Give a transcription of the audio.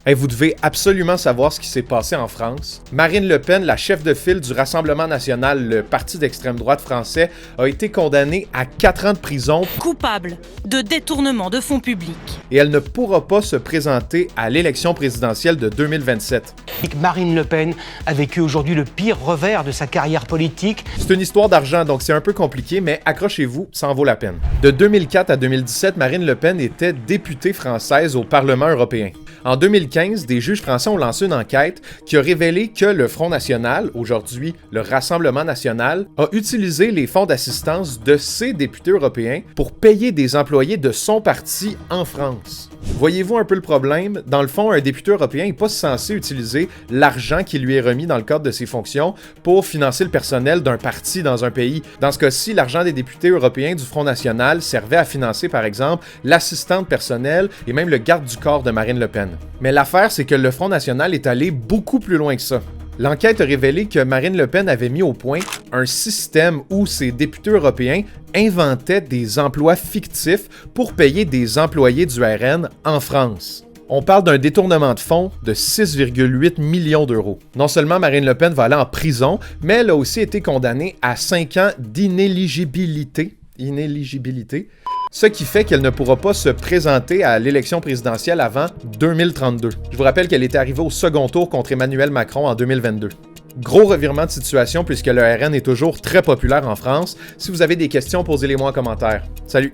Hey, vous devez absolument savoir ce qui s'est passé en France. Marine Le Pen, la chef de file du Rassemblement national, le parti d'extrême droite français, a été condamnée à 4 ans de prison. Coupable de détournement de fonds publics. Et elle ne pourra pas se présenter à l'élection présidentielle de 2027. Marine Le Pen a vécu aujourd'hui le pire revers de sa carrière politique. C'est une histoire d'argent, donc c'est un peu compliqué, mais accrochez-vous, ça en vaut la peine. De 2004 à 2017, Marine Le Pen était députée française au Parlement européen. En 2015, des juges français ont lancé une enquête qui a révélé que le Front national, aujourd'hui le Rassemblement national, a utilisé les fonds d'assistance de ses députés européens pour payer des employés de son parti en France. Voyez-vous un peu le problème? Dans le fond, un député européen n'est pas censé utiliser l'argent qui lui est remis dans le cadre de ses fonctions pour financer le personnel d'un parti dans un pays. Dans ce cas-ci, l'argent des députés européens du Front national servait à financer, par exemple, l'assistante personnelle et même le garde du corps de Marine Le Pen. Mais l'affaire, c'est que le Front national est allé beaucoup plus loin que ça. L'enquête a révélé que Marine Le Pen avait mis au point un système où ses députés européens inventaient des emplois fictifs pour payer des employés du RN en France. On parle d'un détournement de fonds de 6,8 millions d'euros. Non seulement Marine Le Pen va aller en prison, mais elle a aussi été condamnée à 5 ans d'inéligibilité. Ce qui fait qu'elle ne pourra pas se présenter à l'élection présidentielle avant 2032. Je vous rappelle qu'elle était arrivée au second tour contre Emmanuel Macron en 2022. Gros revirement de situation puisque le RN est toujours très populaire en France. Si vous avez des questions, posez-les-moi en commentaire. Salut!